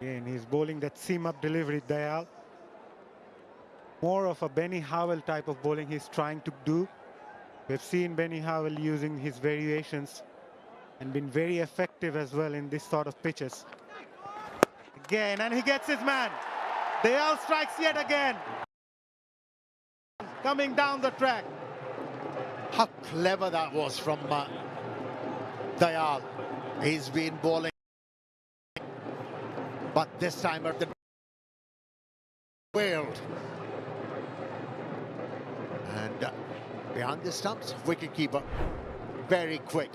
Again, he's bowling that seam-up delivery, Dayal. More of a Benny Howell type of bowling he's trying to do. We've seen Benny Howell using his variations and been very effective as well in this sort of pitches. Again, and he gets his man. Dayal strikes yet again. Coming down the track. How clever that was from Dayal. He's been bowling, but this time at the world. And behind the stumps, wicketkeeper, very quick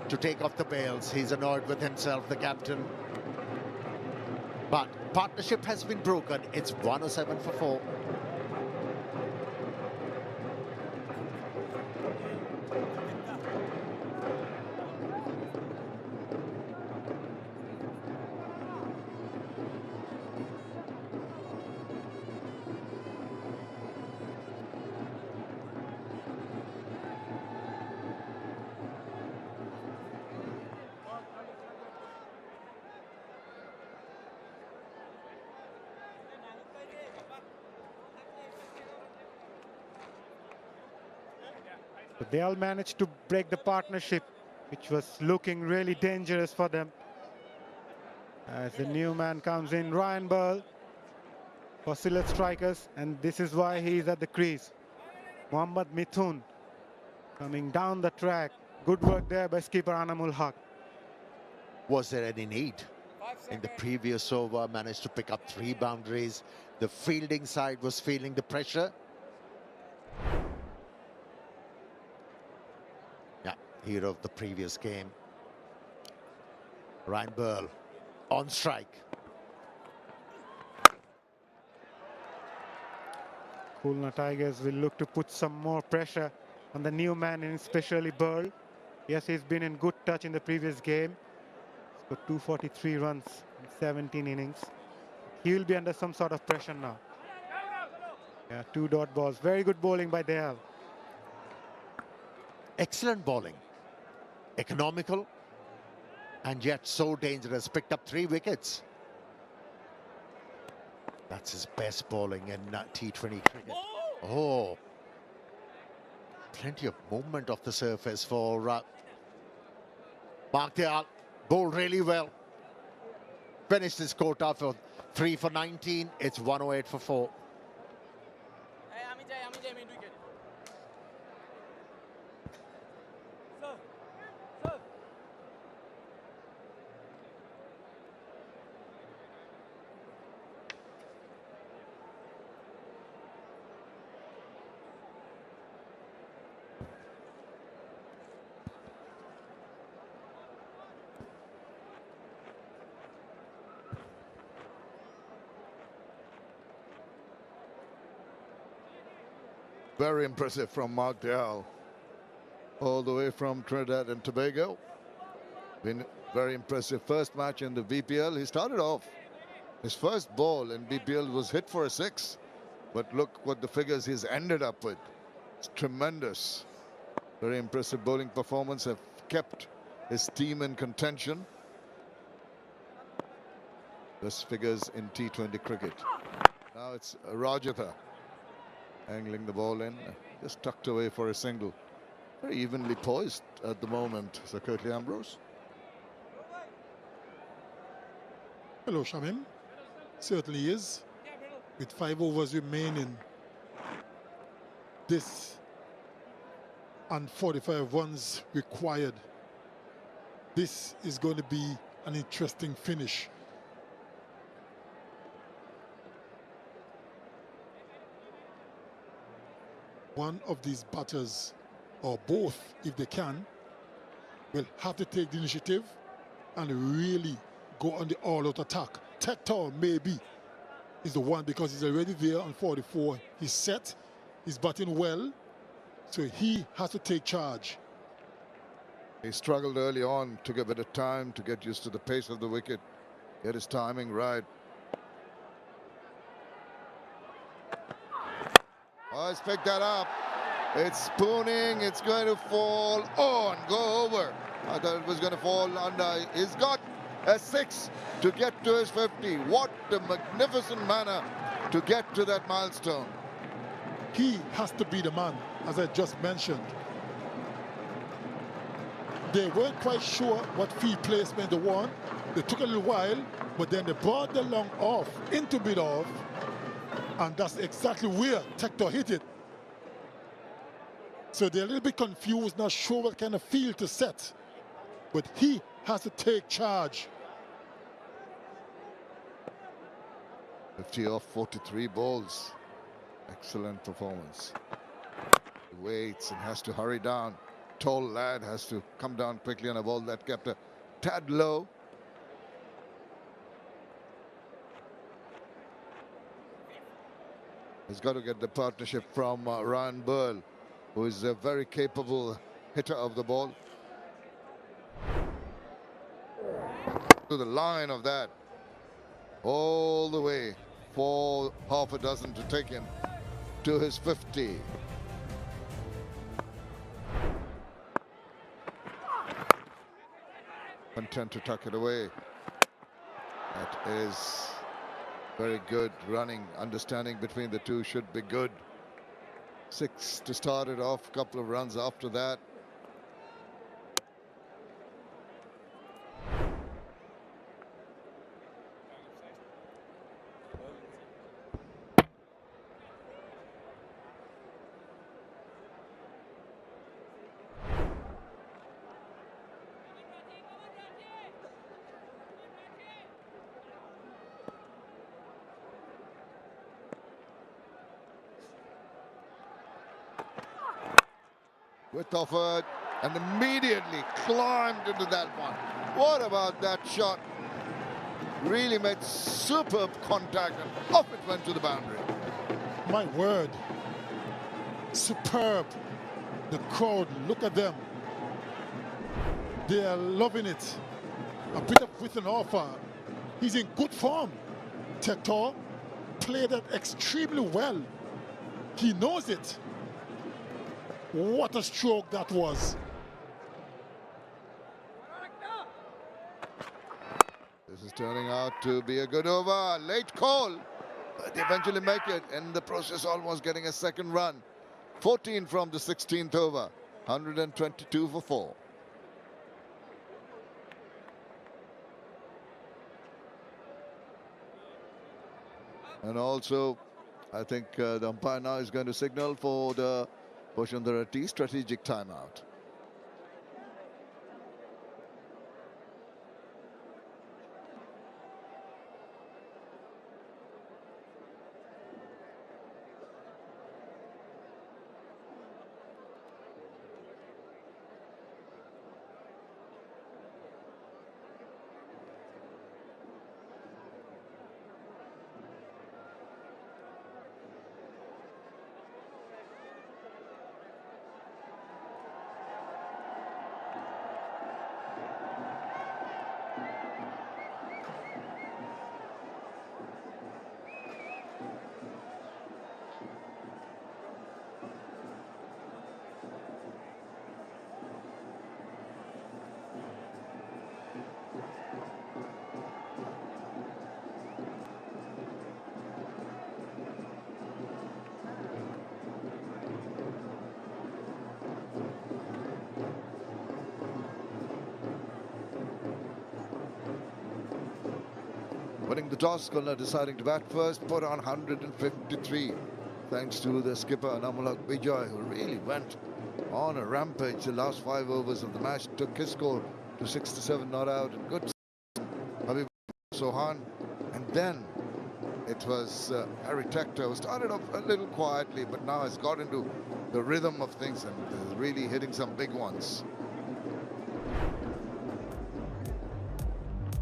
to take off the bails. He's annoyed with himself, the captain. But partnership has been broken. It's 107 for 4. But they all managed to break the partnership, which was looking really dangerous for them. As the new man comes in, Ryan Burl for Sylhet Strikers, and this is why he is at the crease. Mohammad Mithun coming down the track. Good work there by skipper Anamul Haq. Was there any need? In the previous over, managed to pick up 3 boundaries. The fielding side was feeling the pressure. Yeah, hero of the previous game. Ryan Burl on strike. Khulna Tigers will look to put some more pressure on the new man, and especially Burl. Yes, he's been in good touch in the previous game. He's got 243 runs in 17 innings. He will be under some sort of pressure now. Yeah, 2 dot balls. Very good bowling by Dayal. Excellent bowling. Economical and yet so dangerous. Picked up 3 wickets. That's his best bowling in T20 cricket. Oh, plenty of movement off the surface for Mark Dayal. Bowled really well. Finished his quota for 3 for 19. It's 108 for 4. Very impressive from Mark Dayal, all the way from Trinidad and Tobago. Been very impressive first match in the BPL. He started off, his first ball in BPL was hit for a 6, but look what the figures he's ended up with. It's tremendous. Very impressive bowling performance, have kept his team in contention. Best figures in T20 cricket. Now it's Rajatha angling the ball in, just tucked away for a single. Very evenly poised at the moment, Sir Curtly Ambrose. Hello, Shamim. Certainly is. With 5 overs remaining, this and 45 runs required, this is going to be an interesting finish. One of these batters, or both if they can, will have to take the initiative and really go on the all-out attack. Tector maybe is the one, because he's already there on 44. He's set, he's batting well, so he has to take charge. He struggled early on, took a bit of time to get used to the pace of the wicket, get his timing right. Oh, he's picked that up. It's spooning, it's going to fall on, go over. I thought it was going to fall under. He's got a 6 to get to his 50. What a magnificent manner to get to that milestone. He has to be the man, as I just mentioned. They weren't quite sure what field placement they want. They took a little while, but then they brought the long off into mid-off, and that's exactly where Tector hit it. So they're a little bit confused, not sure what kind of field to set. But he has to take charge. 50 off 43 balls. Excellent performance. He waits and has to hurry down. Tall lad has to come down quickly on a ball that kept a tad low. He's got to get the partnership from Ryan Burl, who is a very capable hitter of the ball. To the line of that, all the way for half a dozen to take him to his 50. Content to tuck it away. That is very good running. Understanding between the two should be good. 6 to start it off. Couple of runs after that. With offered and immediately climbed into that one. What about that shot? Really made superb contact and off it went to the boundary. My word. Superb. The crowd, look at them. They are loving it. A bit of with an offer. He's in good form. Tector played that extremely well. He knows it. What a stroke that was. This is turning out to be a good over. Late call, but they eventually make it. In the process, almost getting a second run. 14 from the 16th over. 122 for 4. And also, I think the umpire now is going to signal for the Boshandhara T strategic timeout. Winning the toss, Kulna deciding to bat first, put on 153. Thanks to the skipper, Anamulak Bijoy, who really went on a rampage the last 5 overs of the match. Took his score to 67 not out. And good Habib Sohan. And then it was Harry Tector, who started off a little quietly, but now has got into the rhythm of things and is really hitting some big ones.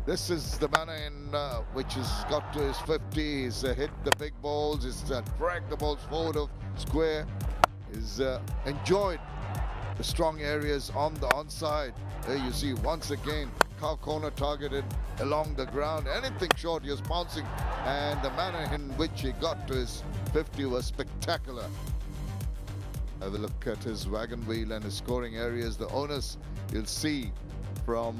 This is the manner in which he's got to his 50. He's hit the big balls. He's dragged the balls forward of square. He's enjoyed the strong areas on the onside. There you see once again, cow corner targeted along the ground. Anything short, he was pouncing. And the manner in which he got to his 50 was spectacular. Have a look at his wagon wheel and his scoring areas. The onus you'll see from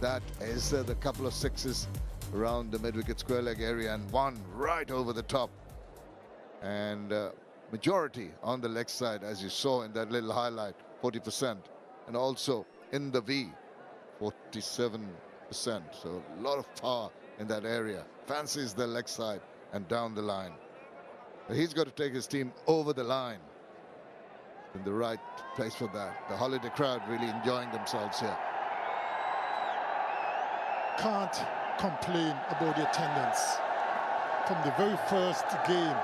That is the couple of sixes around the mid-wicket square leg area and one right over the top. And majority on the leg side, as you saw in that little highlight, 40%. And also in the V, 47%. So a lot of power in that area. Fancies the leg side and down the line. But he's got to take his team over the line. In the right place for that. The holiday crowd really enjoying themselves here. Can't complain about the attendance. From the very first game,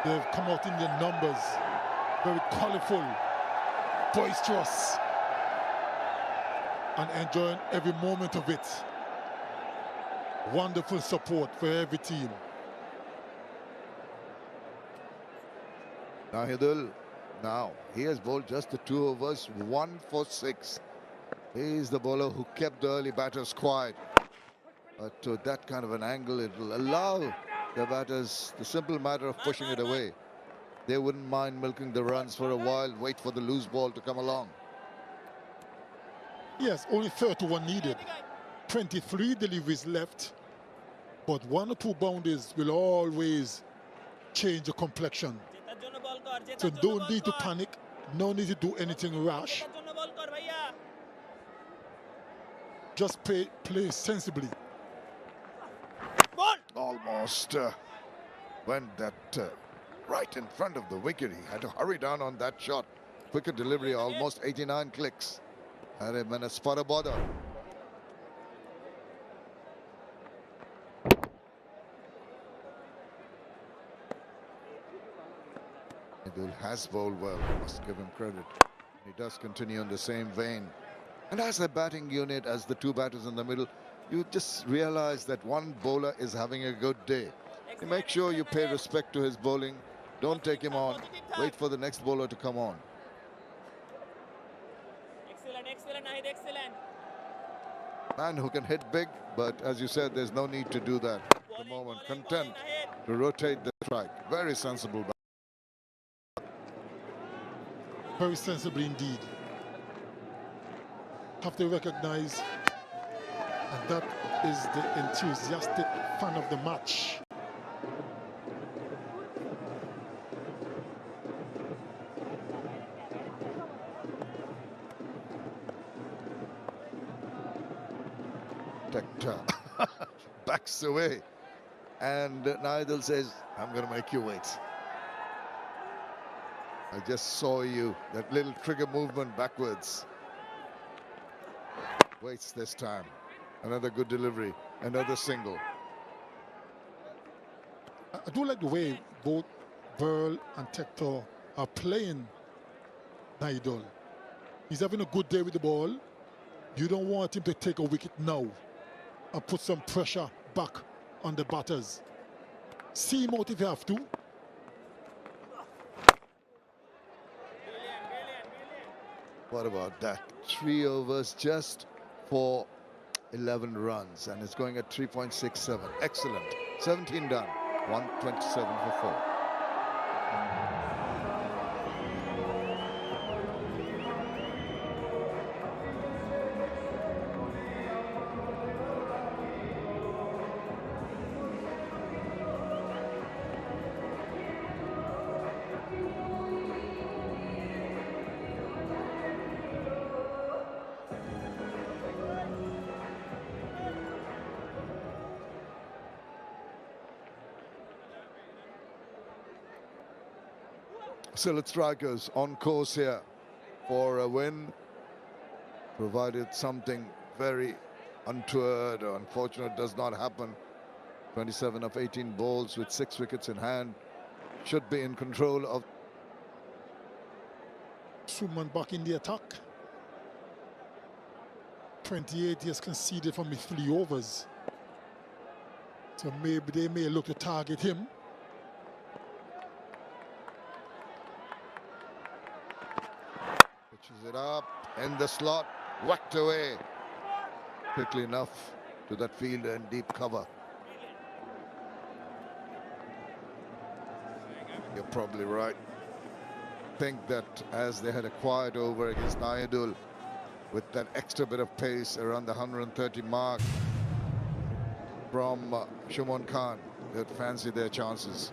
they've come out in their numbers. Very colorful, boisterous, and enjoying every moment of it. Wonderful support for every team. Nahidul, now he has bowled just the 2 overs, 1 for 6. He's the bowler who kept the early batters quiet. But to that kind of an angle, it will allow the batters the simple matter of pushing it away. They wouldn't mind milking the runs for a while, wait for the loose ball to come along. Yes, only 31 needed. 23 deliveries left. But 1 or 2 boundaries will always change the complexion. So don't need to panic. No need to do anything rash. Just play sensibly. Almost went that right in front of the wicket. He had to hurry down on that shot. Quicker delivery, almost 89 clicks. Had him in a spot of bother. Abdul has bowled well, must give him credit. He does continue in the same vein. And as a batting unit, as the 2 batters in the middle, you just realize that one bowler is having a good day. You make sure you pay respect to his bowling. Don't take him on. Wait for the next bowler to come on. Excellent, Nahid, excellent. Man who can hit big, but as you said, there's no need to do that. At the moment, content to rotate the strike. Very sensible. Very sensibly indeed. Have to recognize, and that is the enthusiastic fan of the match. Protector backs away, and Naidul says, I'm going to make you wait. I just saw you, that little trigger movement backwards. Waits this time. Another good delivery, another single. I do like the way both Burl and Tector are playing Naidul. He's having a good day with the ball. You don't want him to take a wicket now and put some pressure back on the batters. See him out if you have to. What about that? 3 overs just for 11 runs, and it's going at 3.67. Excellent. 17 done. 127 for 4. Sillet strikers on course here for a win, provided something very untoward or unfortunate does not happen. 27 of 18 balls with 6 wickets in hand, should be in control of. Suman back in the attack. 28 he has conceded from his 3 overs. So maybe they may look to target him. Pitches it up in the slot, whacked away quickly enough to that fielder in deep cover. You're probably right. Think that as they had a quiet over against Naidul, with that extra bit of pace around the 130 mark from Shumon Khan. They'd fancy their chances.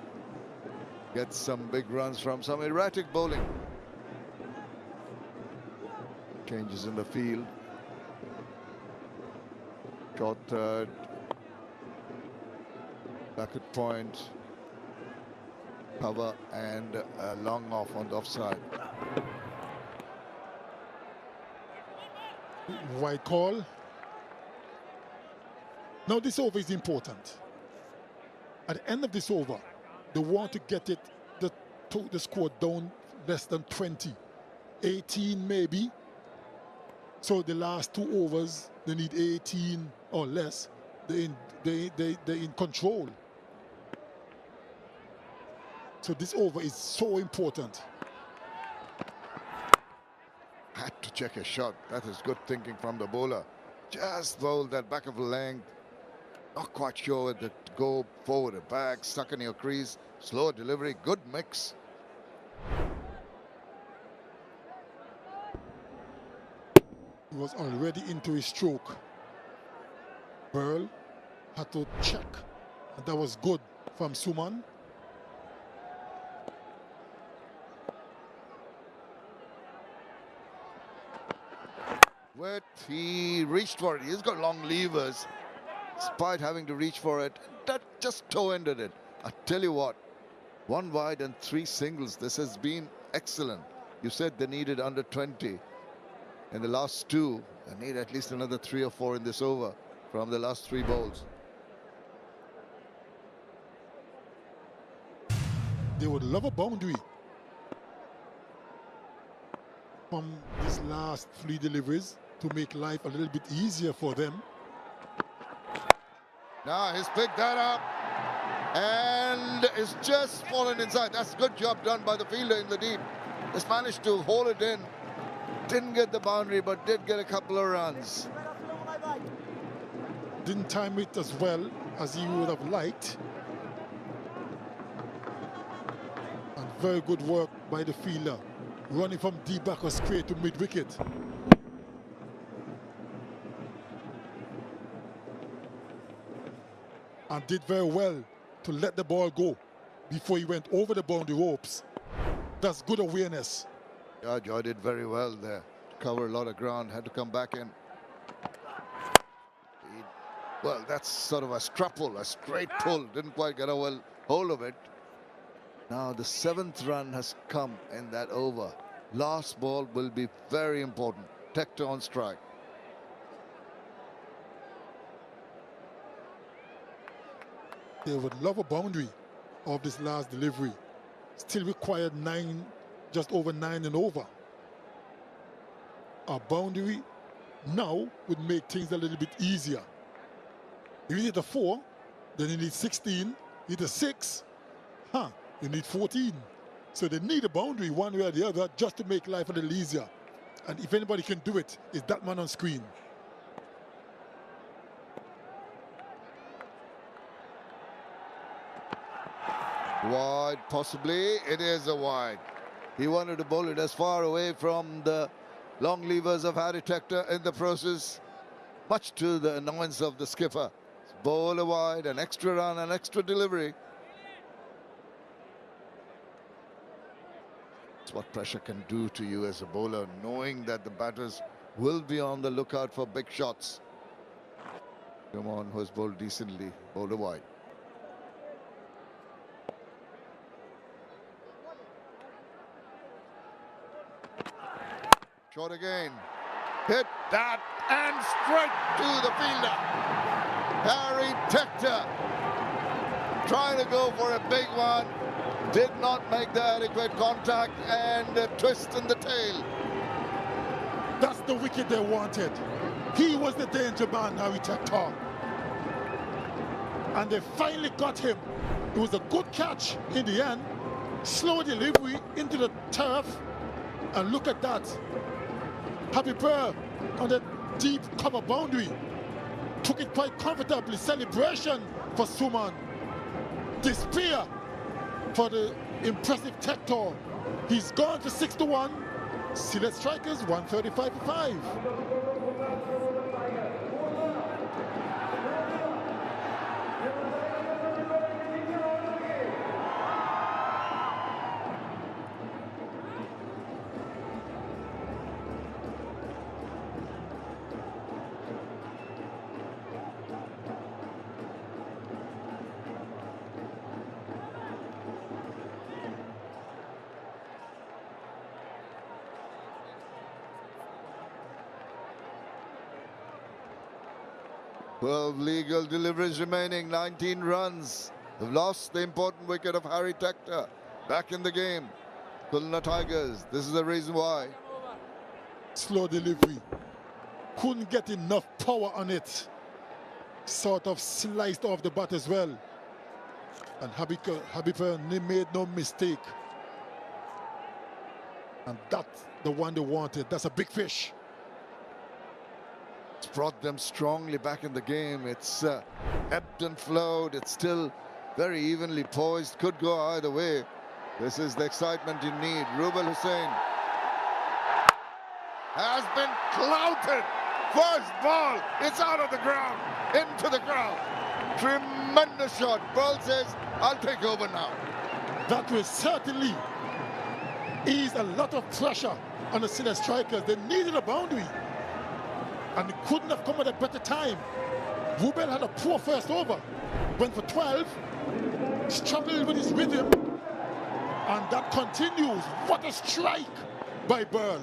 Get some big runs from some erratic bowling. Changes in the field. Short third. Back at point. Cover and long off on the offside. White call. Now this over is important. At the end of this over, they want to get it, the score down less than 20, 18 maybe. So the last 2 overs, they need 18 or less. They're in control. So this over is so important. Had to check a shot. That is good thinking from the bowler. Just bowled that back of the length. Not quite sure whether to go forward or back. Stuck in your crease. Slow delivery. Good mix. He was already into his stroke. Pearl had to check. And that was good from Suman. Wet, he reached for it. He's got long levers. Despite having to reach for it, that just toe-ended it. I tell you what, 1 wide and 3 singles. This has been excellent. You said they needed under 20 in the last 2. They need at least another 3 or 4 in this over from the last 3 balls. They would love a boundary from these last 3 deliveries to make life a little bit easier for them. Now he's picked that up and it's just fallen inside. That's a good job done by the fielder in the deep. Just managed to hold it in. Didn't get the boundary, but did get a couple of runs. Didn't time it as well as he would have liked. And very good work by the fielder, running from deep back or straight to mid-wicket. And did very well to let the ball go before he went over the boundary ropes. That's good awareness. Yeah, Joy did very well there. Cover a lot of ground, had to come back in. Well, that's sort of a scruple, a straight pull. Didn't quite get a hold of it. Now the 7th run has come in that over. Last ball will be very important. Tector on strike. They would love a boundary of this last delivery. Still required 9, just over 9 and over. A boundary now would make things a little bit easier. If you hit a 4, then you need 16. Hit a 6, you need 14. So they need a boundary one way or the other just to make life a little easier. And if anybody can do it, it's that man on screen. Wide, possibly. It is a wide. He wanted to bowl it as far away from the long levers of Harry Tector in the process, much to the annoyance of the skipper. Bowl a wide, an extra run, an extra delivery. That's what pressure can do to you as a bowler, knowing that the batters will be on the lookout for big shots. Shumon, who has bowled decently, bowled a wide. Short again. Hit that and straight to the fielder. Harry Tector trying to go for a big one. Did not make the adequate contact and a twist in the tail. That's the wicket they wanted. He was the danger man, Harry Tector. And they finally got him. It was a good catch in the end. Slow delivery into the turf. And look at that. Happy Pearl on the deep cover boundary. Took it quite comfortably. Celebration for Suman. Despair for the impressive Tector. He's gone for 6-1. Select strikers 135 for 5. Twelve legal deliveries remaining, 19 runs. They've lost the important wicket of Harry Tector. Back in the game. Khulna Tigers, this is the reason why. Slow delivery. Couldn't get enough power on it. Sort of sliced off the bat as well. And Habib made no mistake. And that's the one they wanted. That's a big fish. It's brought them strongly back in the game. It's ebbed and flowed. It's still very evenly poised. Could go either way. This is the excitement you need. Rubel Hussain has been clouted. First ball, it's out of the ground, into the ground. Tremendous shot. Ball says, I'll take over now. That will certainly ease a lot of pressure on the Select strikers. They needed a boundary. And it couldn't have come at a better time. Rubel had a poor first over. Went for 12. Struggled with his rhythm. And that continues. What a strike by Burl.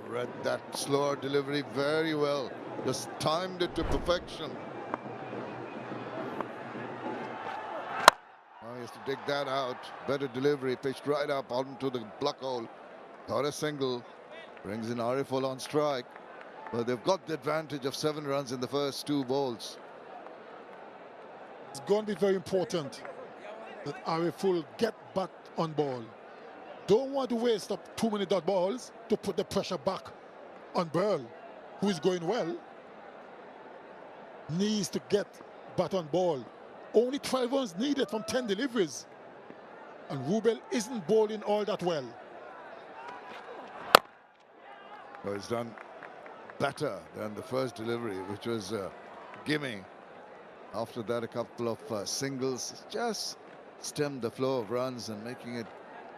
Read that slower delivery very well. Just timed it to perfection. Now he has to dig that out. Better delivery. Pitched right up onto the block hole. Got a single. Brings in Ariful on strike. But they've got the advantage of 7 runs in the first 2 balls. It's going to be very important that Ariful get back on ball. Don't want to waste up too many dot balls to put the pressure back on Burl, who is going well. Needs to get back on ball. Only 12 runs needed from 10 deliveries. And Rubel isn't bowling all that well. Well, it's done better than the first delivery, which was a gimme. After that, a couple of singles just stemmed the flow of runs and making it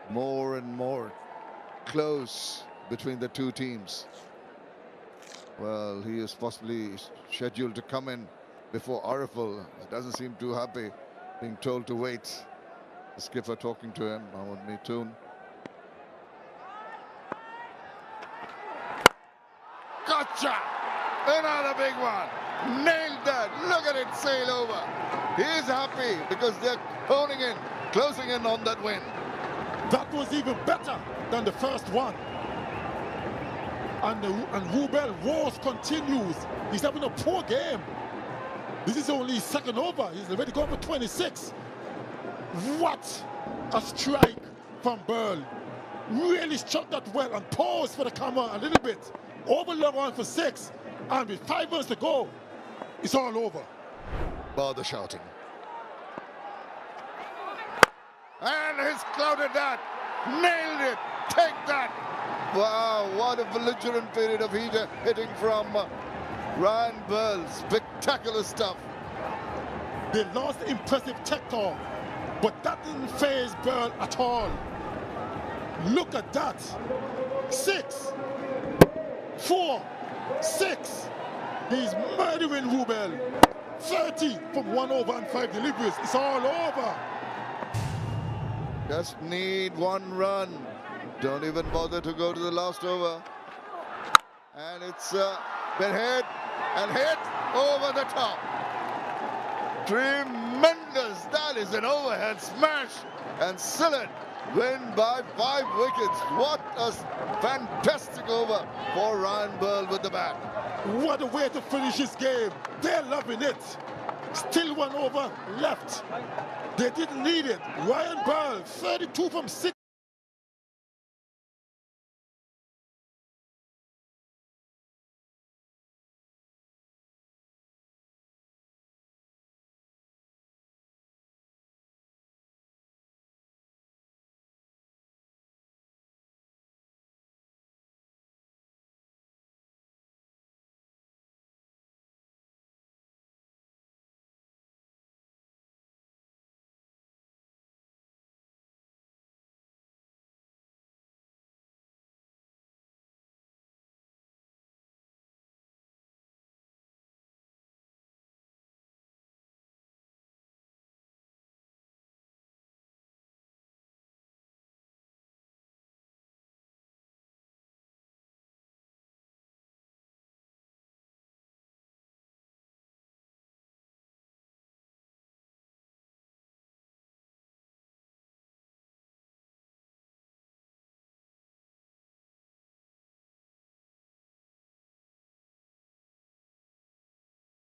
more and more close between the two teams. Well, he is possibly scheduled to come in before Ariful. Doesn't seem too happy being told to wait. The skipper talking to him, Mahmoud Mitoon. Gotcha! Another big one. Nailed that. Look at it sail over. He's happy because they're honing in, closing in on that win. That was even better than the first one. And Rubel Wars continues. He's having a poor game. This is only his second over. He's already gone for 26. What a strike from Burl. Really struck that well and paused for the camera a little bit. Overlong on for 6. And with 5 runs to go, it's all over. Bother shouting. And he's clouded that. Nailed it. Take that. Wow, what a belligerent period of hitting from Ryan Burl. Spectacular stuff. They lost impressive Tector, but that didn't faze Burl at all. Look at that. 6, 4, 6. He's murdering Rubel. 30 from 1 over and 5 deliveries. It's all over. Just need 1 run. Don't even bother to go to the last over. And it's been hit and hit over the top. Tremendous. That is an overhead smash. And Sillett win by 5 wickets. What a fantastic over for Ryan Burl with the bat. What a way to finish this game. They're loving it. Still 1 over left. They didn't need it. Ryan Burl, 32 from 6.